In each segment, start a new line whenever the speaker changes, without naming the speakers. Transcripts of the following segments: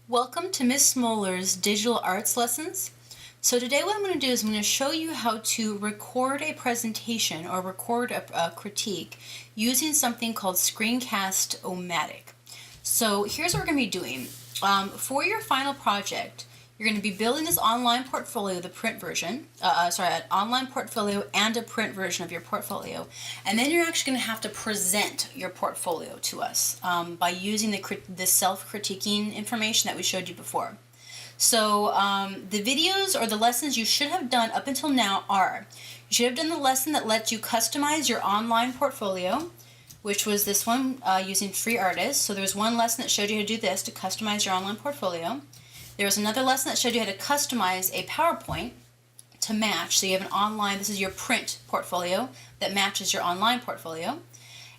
Welcome to Miss Smoller's Digital Arts Lessons. So today what I'm going to do is I'm going to show you how to record a presentation or record a critique using something called Screencast-O-Matic. So here's what we're going to be doing. For your final project, you're going to be building this online portfolio, the print version, an online portfolio and a print version of your portfolio. And then you're actually going to have to present your portfolio to us by using the self-critiquing information that we showed you before. So the videos or the lessons you should have done up until now are, you should have done the lesson that lets you customize your online portfolio, which was this one using FreeArtist. So there's one lesson that showed you how to do this, to customize your online portfolio. There was another lesson that showed you how to customize a PowerPoint to match. So you have an online, this is your print portfolio that matches your online portfolio.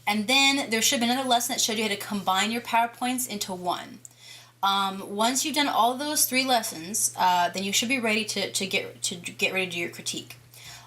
And then there should be another lesson that showed you how to combine your PowerPoints into one. Once you've done all of those three lessons, then you should be ready to get ready to do your critique.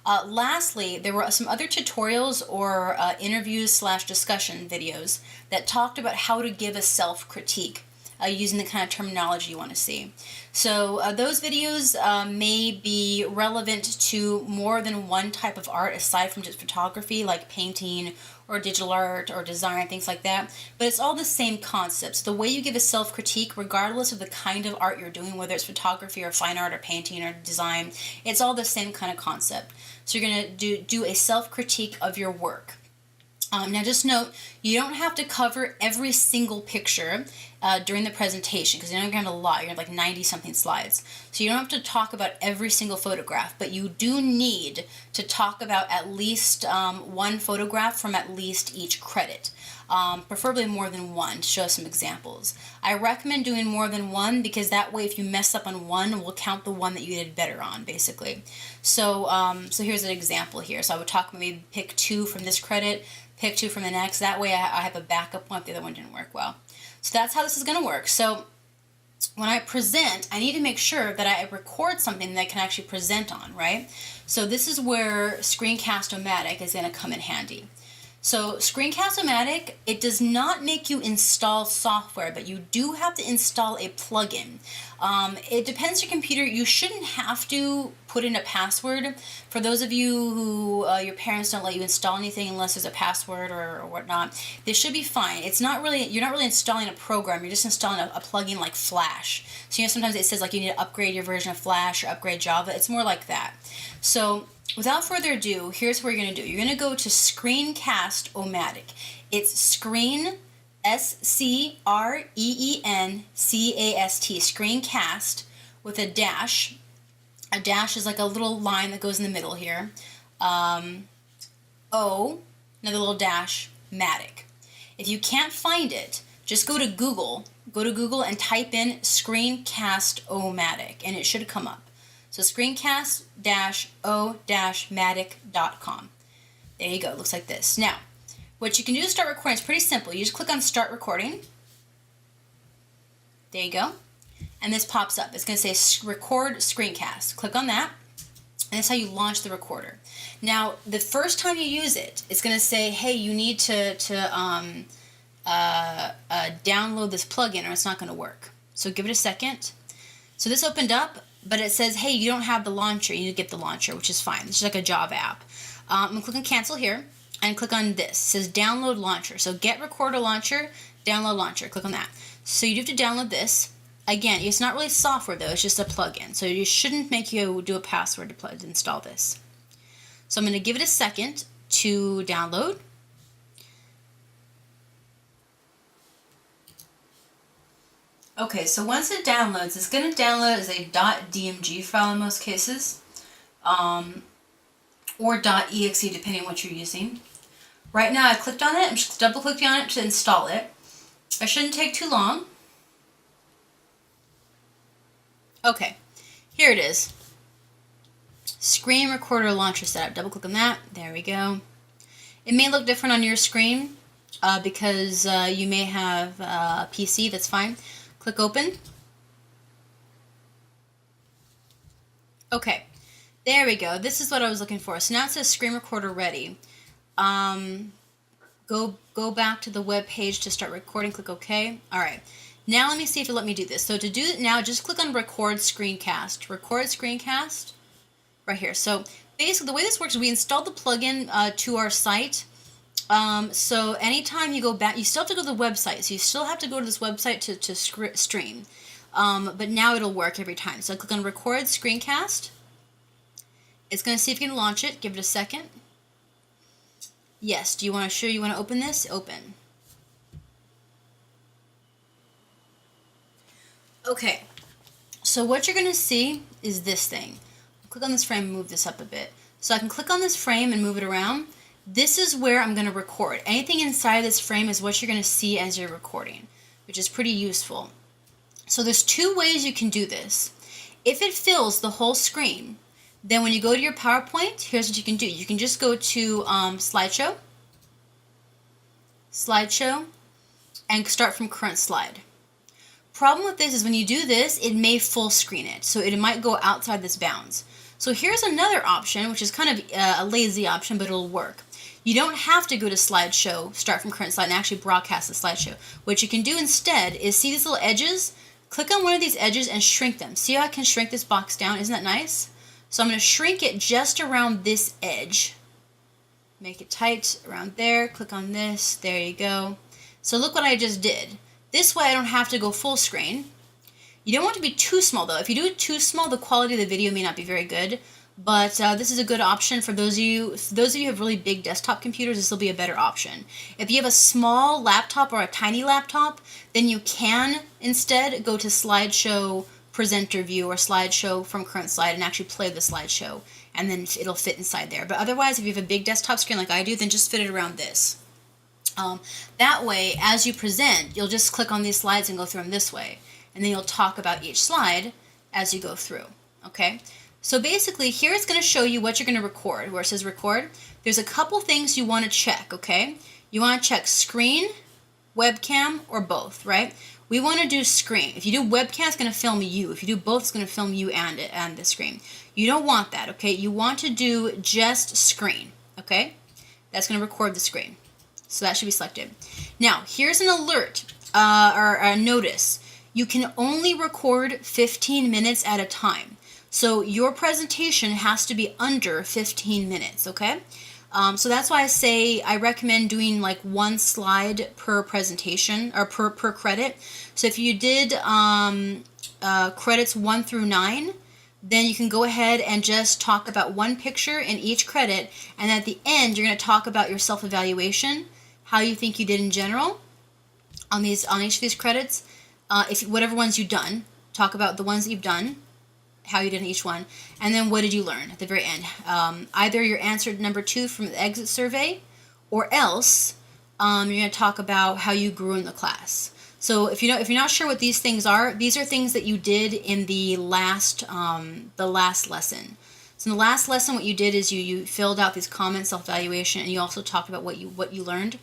Lastly, there were some other tutorials or interviews/discussion videos that talked about how to give a self-critique using the kind of terminology you want to see. So those videos may be relevant to more than one type of art aside from just photography, like painting or digital art or design, things like that. But it's all the same concepts. The way you give a self-critique, regardless of the kind of art you're doing, whether it's photography or fine art or painting or design, it's all the same kind of concept. So you're going to do a self-critique of your work. Now just note, you don't have to cover every single picture during the presentation, because you're not going to have a lot. You're going to have like 90-something slides. So you don't have to talk about every single photograph, but you do need to talk about at least one photograph from at least each credit. Preferably more than one, to show some examples. I recommend doing more than one because that way if you mess up on one, we'll count the one that you did better on, basically. So so here's an example here. So I would talk, maybe pick two from this credit, pick two from the next. That way I have a backup one if the other one didn't work well. So that's how this is going to work. So when I present, I need to make sure that I record something that I can actually present on, right? So this is where Screencast-O-Matic is going to come in handy. So Screencast-O-Matic, it does not make you install software, but you do have to install a plugin. It depends on your computer. You shouldn't have to put in a password. For those of you who your parents don't let you install anything unless there's a password or whatnot, this should be fine. It's not really, you're not really installing a program. You're just installing a plugin like Flash. So sometimes it says like you need to upgrade your version of Flash or upgrade Java. It's more like that. So without further ado, here's what you're going to do. You're going to go to Screencast-O-Matic. It's Screen, S-C-R-E-E-N-C-A-S-T, Screencast with a dash. A dash is like a little line that goes in the middle here. O, another little dash, Matic. If you can't find it, just go to Google. Go to Google and type in Screencast-O-Matic, and it should come up. So screencast-o-matic.com. There you go. It looks like this. Now, what you can do to start recording is pretty simple. You just click on Start Recording. There you go. And this pops up. It's going to say Record Screencast. Click on that. And that's how you launch the recorder. Now, the first time you use it, it's going to say, hey, you need to download this plugin or it's not going to work. So give it a second. So this opened up, but it says, hey, you don't have the launcher. You need to get the launcher, which is fine. It's just like a Java app. I'm going to click on Cancel here and click on this. It says Download Launcher. So Get Recorder Launcher, Download Launcher. Click on that. So you do have to download this. Again, it's not really software, though. It's just a plugin. So you shouldn't make you do a password to install this. So I'm going to give it a second to download. Okay, so once it downloads, it's going to download as a .dmg file in most cases, or .exe depending on what you're using. Right now I clicked on it, I'm just double-clicking on it to install it. It shouldn't take too long. Okay, here it is. Screen Recorder Launcher Setup. Double-click on that. There we go. It may look different on your screen because you may have a PC. That's fine. Click Open. Okay, there we go. This is what I was looking for. So now it says Screen Recorder Ready. Go back to the web page to start recording. Click OK. All right. Now let me see if it'll let me do this. So to do it now, just click on record screencast. Record screencast right here. So basically the way this works is we installed the plugin to our site. So anytime you go back, you still have to go to the website. So you still have to go to this website to stream. But now it'll work every time. So click on record screencast. It's going to see if you can launch it. Give it a second. Yes. Do you want to open this? Open. Okay. So what you're going to see is this thing. Click on this frame and move this up a bit. So I can click on this frame and move it around. This is where I'm going to record. Anything inside this frame is what you're going to see as you're recording, which is pretty useful. So there's two ways you can do this. If it fills the whole screen, then when you go to your PowerPoint, here's what you can do. You can just go to Slideshow, and start from current slide. Problem with this is when you do this, it may full screen it, so it might go outside this bounds. So here's another option, which is kind of a lazy option, but it'll work. You don't have to go to Slideshow, start from current slide, and actually broadcast the slideshow. What you can do instead is see these little edges? Click on one of these edges and shrink them. See how I can shrink this box down? Isn't that nice? So I'm going to shrink it just around this edge. Make it tight around there. Click on this. There you go. So look what I just did. This way I don't have to go full screen. You don't want it to be too small though. If you do it too small, the quality of the video may not be very good. But this is a good option for those of you who have really big desktop computers. This will be a better option. If you have a small laptop or a tiny laptop, then you can instead go to Slideshow Presenter View or Slideshow from current slide and actually play the slideshow, and then it'll fit inside there. But otherwise, if you have a big desktop screen like I do, then just fit it around this. That way, as you present, you'll just click on these slides and go through them this way, and then you'll talk about each slide as you go through. Okay. So basically, here it's going to show you what you're going to record. Where it says record, there's a couple things you want to check, okay? You want to check screen, webcam, or both, right? We want to do screen. If you do webcam, it's going to film you. If you do both, it's going to film you and the screen. You don't want that, okay? You want to do just screen, okay? That's going to record the screen. So that should be selected. Now, here's an alert or a notice. You can only record 15 minutes at a time. So your presentation has to be under 15 minutes, okay? So that's why I recommend doing like one slide per presentation or per credit. So if you did credits 1 through 9, then you can go ahead and just talk about one picture in each credit, and at the end you're going to talk about your self-evaluation, how you think you did in general on each of these credits. If whatever ones you've done, talk about the ones that you've done, how you did in each one, and then what did you learn at the very end. Either your answer number 2 from the exit survey, or else you're going to talk about how you grew in the class. So if you're not sure what these things are, these are things that you did in the last lesson. So in the last lesson, what you did is you filled out these comments, self-evaluation, and you also talked about what you learned.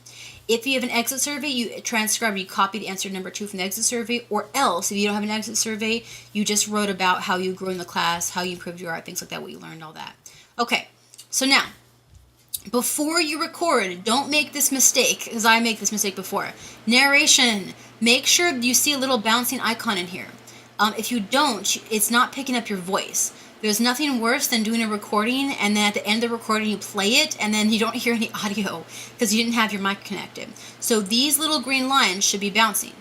If you have an exit survey, you transcribe, you copy the answer number 2 from the exit survey, or else, if you don't have an exit survey, you just wrote about how you grew in the class, how you improved your art, things like that, what you learned, all that. Okay, so now, before you record, don't make this mistake, because I make this mistake before. Narration. Make sure you see a little bouncing icon in here. If you don't, it's not picking up your voice. There's nothing worse than doing a recording and then at the end of the recording you play it and then you don't hear any audio because you didn't have your mic connected. So these little green lines should be bouncing.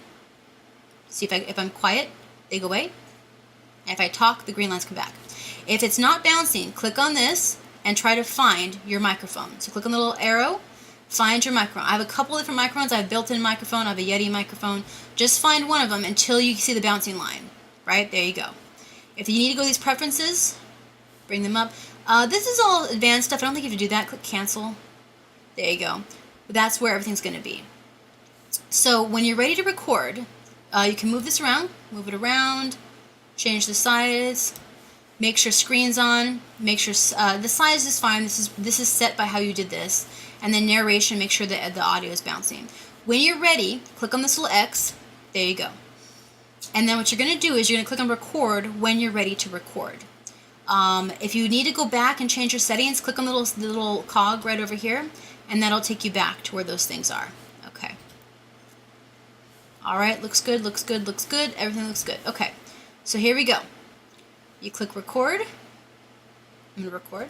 See if I'm quiet, they go away. And if I talk, the green lines come back. If it's not bouncing, click on this and try to find your microphone. So click on the little arrow, find your microphone. I have a couple different microphones. I have a built-in microphone, I have a Yeti microphone. Just find one of them until you see the bouncing line. Right? There you go. If you need to go to these preferences, bring them up. This is all advanced stuff. I don't think you have to do that. Click cancel. There you go. But that's where everything's going to be. So when you're ready to record, you can move this around, move it around, change the size, make sure screen's on, make sure the size is fine. This is set by how you did this. And then narration, make sure that the audio is bouncing. When you're ready, click on this little X. There you go. And then what you're going to do is you're going to click on record when you're ready to record. If you need to go back and change your settings, click on the little cog right over here, and that'll take you back to where those things are. Okay. All right, looks good, looks good, looks good. Everything looks good. Okay, so here we go. You click record. I'm going to record.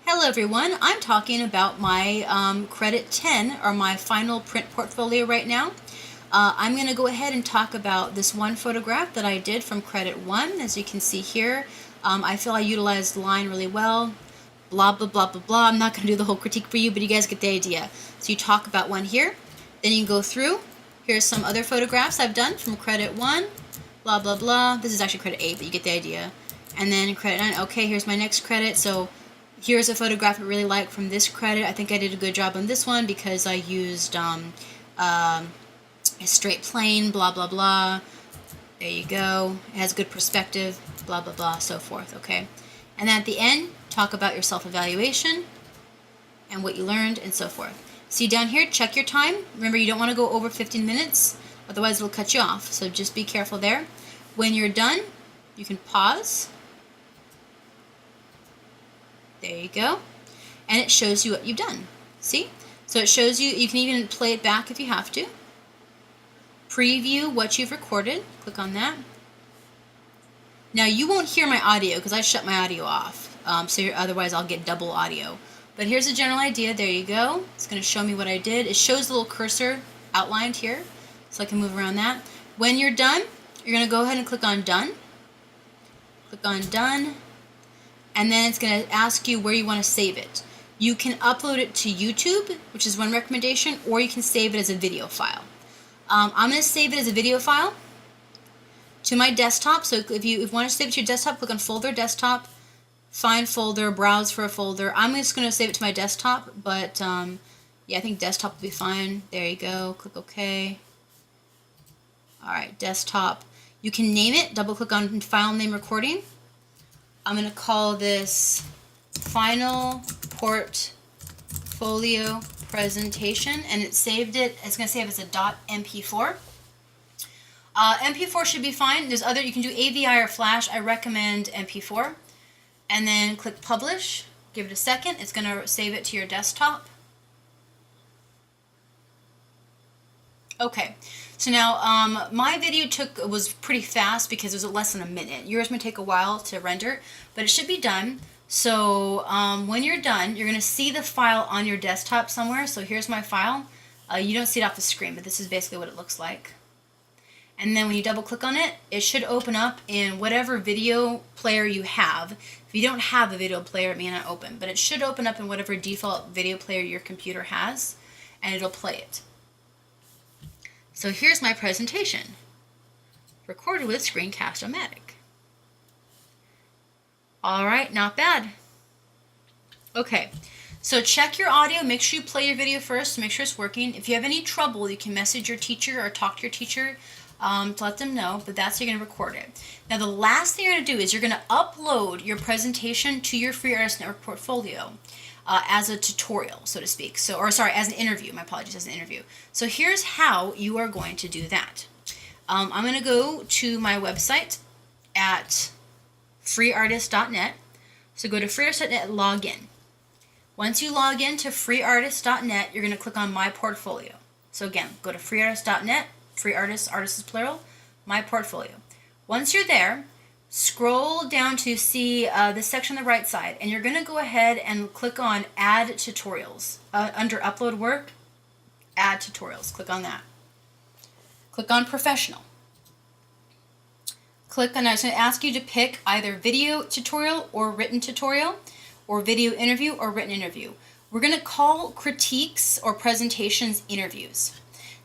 Hello everyone, I'm talking about my credit 10 or my final print portfolio right now. I'm going to go ahead and talk about this one photograph that I did from credit 1. As you can see here, I feel I utilized the line really well. Blah, blah, blah, blah, blah. I'm not going to do the whole critique for you, but you guys get the idea. So you talk about one here, then you can go through. Here's some other photographs I've done from credit 1, blah, blah, blah. This is actually credit 8, but you get the idea. And then credit 9, okay, here's my next credit. So here's a photograph I really like from this credit. I think I did a good job on this one because I used a straight plane, blah, blah, blah. There you go. It has good perspective, blah, blah, blah, so forth, okay? And then at the end, talk about your self-evaluation and what you learned and so forth. See down here, check your time. Remember, you don't want to go over 15 minutes, otherwise it'll cut you off. So just be careful there. When you're done, you can pause. There you go. And it shows you what you've done. See? So it shows you, you can even play it back if you have to. Preview what you've recorded. Click on that. Now you won't hear my audio because I shut my audio off. Otherwise I'll get double audio. But here's a general idea. There you go. It's going to show me what I did. It shows the little cursor outlined here. So I can move around that. When you're done, you're going to go ahead and click on Done. Click on Done. And then it's going to ask you where you want to save it. You can upload it to YouTube, which is one recommendation, or you can save it as a video file. I'm going to save it as a video file to my desktop. So if you want to save it to your desktop, click on Folder, Desktop, Find Folder, Browse for a folder. I'm just going to save it to my desktop, but yeah, I think desktop will be fine. There you go. Click OK. All right, desktop. You can name it. Double click on File Name Recording. I'm going to call this Final Portfolio Presentation, and it saved it. It's going to save as a .mp4. MP4 should be fine. There's other, you can do AVI or Flash. I recommend MP4. And then click Publish. Give it a second. It's going to save it to your desktop. Okay. So now, my video was pretty fast because it was less than a minute. Yours may take a while to render, but it should be done. So when you're done, you're going to see the file on your desktop somewhere. So here's my file. You don't see it off the screen, but this is basically what it looks like. And then when you double click on it, it should open up in whatever video player you have. If you don't have a video player, it may not open, but it should open up in whatever default video player your computer has, and it'll play it. So here's my presentation, recorded with Screencast-O-Matic. All right, not bad. Okay, so check your audio. Make sure you play your video first to make sure it's working. If you have any trouble, you can message your teacher or talk to your teacher to let them know, but that's how you're going to record it. Now, the last thing you're going to do is you're going to upload your presentation to your Free Artist Network portfolio. As a tutorial, so to speak. As an interview. My apologies, as an interview. So here's how you are going to do that. I'm going to go to my website at freeartist.net. So go to freeartist.net, log in. Once you log in to freeartist.net, you're going to click on My Portfolio. So again, go to freeartist.net, free artists, artists is plural, My Portfolio. Once you're there, scroll down to see the section on the right side, and you're going to go ahead and click on Add Tutorials. Under Upload Work, Add Tutorials. Click on that. Click on Professional. Click on that. It's going to ask you to pick either video tutorial or written tutorial, or video interview or written interview. We're going to call critiques or presentations interviews.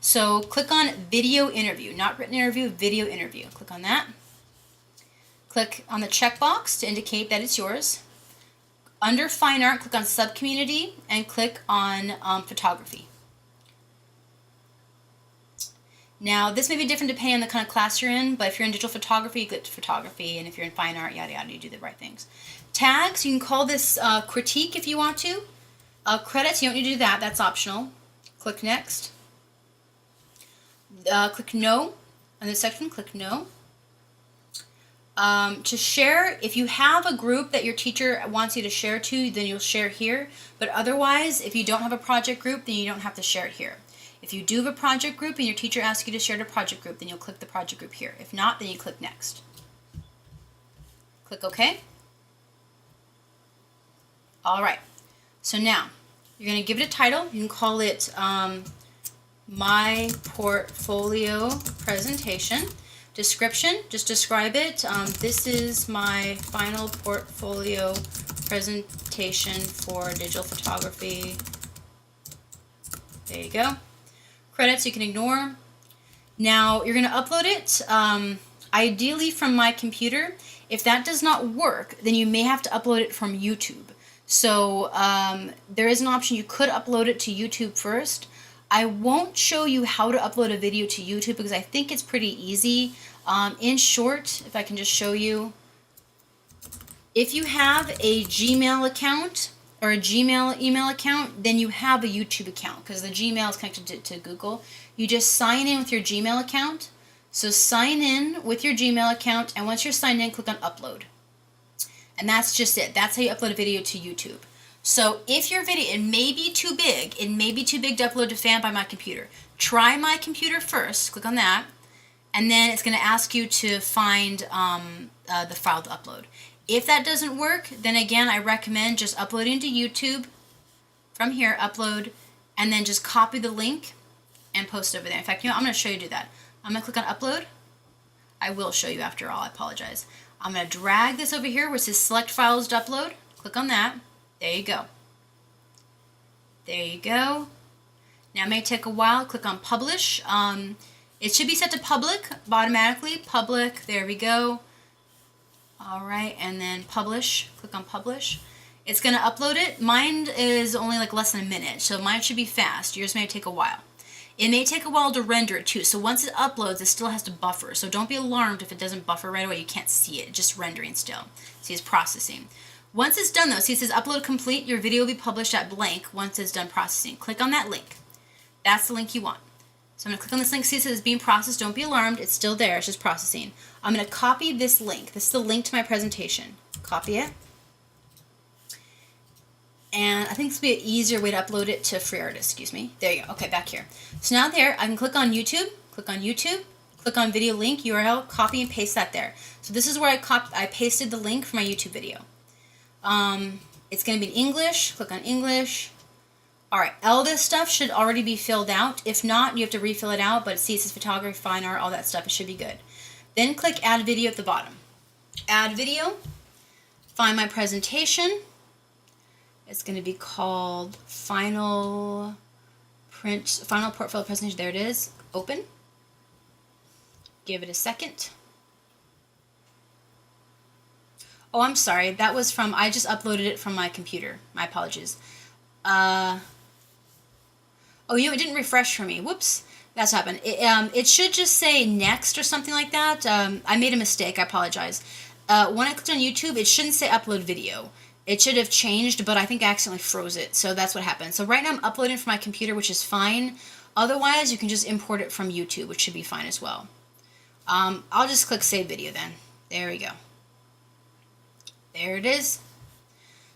So click on Video Interview, not written interview, Video Interview. Click on that. Click on the checkbox to indicate that it's yours. Under Fine Art, click on Subcommunity and click on Photography. Now, this may be different depending on the kind of class you're in, but if you're in digital photography, you click photography, and if you're in fine art, yada yada, you do the right things. Tags, you can call this critique if you want to. Credits, you don't need to do that, that's optional. Click Next. Click No. On this section, click No. To share, if you have a group that your teacher wants you to share to, then you'll share here. But otherwise, if you don't have a project group, then you don't have to share it here. If you do have a project group and your teacher asks you to share to project group, then you'll click the project group here. If not, then you click next. Click OK. All right. So now, you're going to give it a title. You can call it My Portfolio Presentation. Description, just describe it. This is my final portfolio presentation for digital photography. There you go. Credits you can ignore. Now you're going to upload it ideally from my computer. If that does not work, then you may have to upload it from YouTube. So there is an option you could upload it to YouTube first. I won't show you how to upload a video to YouTube because I think it's pretty easy. In short, if I can just show you, if you have a Gmail account or a Gmail email account, then you have a YouTube account because the Gmail is connected to Google. You just sign in with your Gmail account. So sign in with your Gmail account, and once you're signed in, click on Upload. And that's just it. That's how you upload a video to YouTube. So if your video, it may be too big to upload to Fan by my computer. Try my computer first, click on that, and then it's going to ask you to find the file to upload. If that doesn't work, then again, I recommend just uploading to YouTube from here, upload, and then just copy the link and post over there. In fact, you know, I'm going to show you to do that. I'm going to click on Upload. I will show you after all, I apologize. I'm going to drag this over here where it says Select Files to Upload. Click on that. There you go. There you go. Now it may take a while. Click on Publish. It should be set to public automatically. Public. There we go. All right, and then Publish. Click on Publish. It's going to upload it. Mine is only like less than a minute, so mine should be fast. Yours may take a while. It may take a while to render it too. So once it uploads, it still has to buffer. So don't be alarmed if it doesn't buffer right away. You can't see it. It's just rendering still. See, it's processing. Once it's done though, see it says upload complete, your video will be published at blank once it's done processing. Click on that link. That's the link you want. So I'm going to click on this link, see it says it's being processed. Don't be alarmed, it's still there, it's just processing. I'm going to copy this link. This is the link to my presentation. Copy it. And I think this will be an easier way to upload it to FreeArtist, excuse me. There you go, okay, back here. So now there, I can click on YouTube, click on video link, URL, copy and paste that there. So this is where I pasted the link for my YouTube video. It's going to be in English. Click on English. All right, all this stuff should already be filled out. If not, you have to refill it out, but see it says photography, fine art, all that stuff. It should be good. Then click Add Video at the bottom. Add Video. Find my presentation. It's going to be called Final Portfolio Presentation. There it is. Open. Give it a second. Oh, I'm sorry. That was from, I just uploaded it from my computer. My apologies. Oh, you know, it didn't refresh for me. Whoops. That's happened. It should just say next or something like that. I made a mistake. I apologize. When I clicked on YouTube, it shouldn't say upload video. It should have changed, but I think I accidentally froze it. So that's what happened. So right now I'm uploading from my computer, which is fine. Otherwise, you can just import it from YouTube, which should be fine as well. I'll just click save video then. There we go. There it is.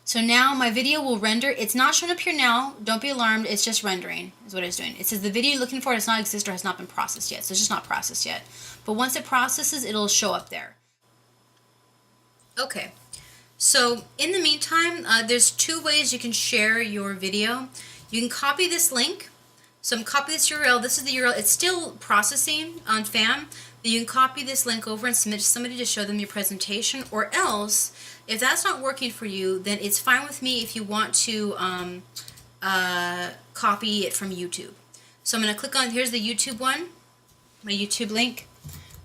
So now my video will render. It's not showing up here now. Don't be alarmed. It's just rendering is what it's doing. It says the video you're looking for does not exist or has not been processed yet. So it's just not processed yet. But once it processes, it'll show up there. Okay. So in the meantime, there's two ways you can share your video. You can copy this link. So I'm copying this URL. This is the URL. It's still processing on FAM. But you can copy this link over and submit to somebody to show them your presentation. Or else, if that's not working for you, then it's fine with me if you want to copy it from YouTube. So I'm going to click on, here's the YouTube one, my YouTube link.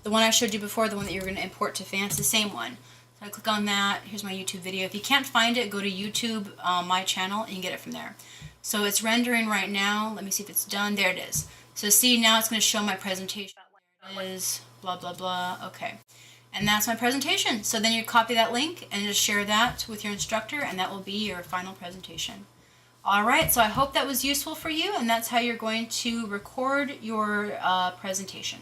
The one I showed you before, the one that you're going to import to FAM, it's the same one. So I click on that, here's my YouTube video. If you can't find it, go to YouTube, my channel, and you can get it from there. So it's rendering right now. Let me see if it's done. There it is. So see, now it's going to show my presentation. It is blah, blah, blah. Okay. And that's my presentation. So then you copy that link and just share that with your instructor, and that will be your final presentation. All right, so I hope that was useful for you, and that's how you're going to record your presentation.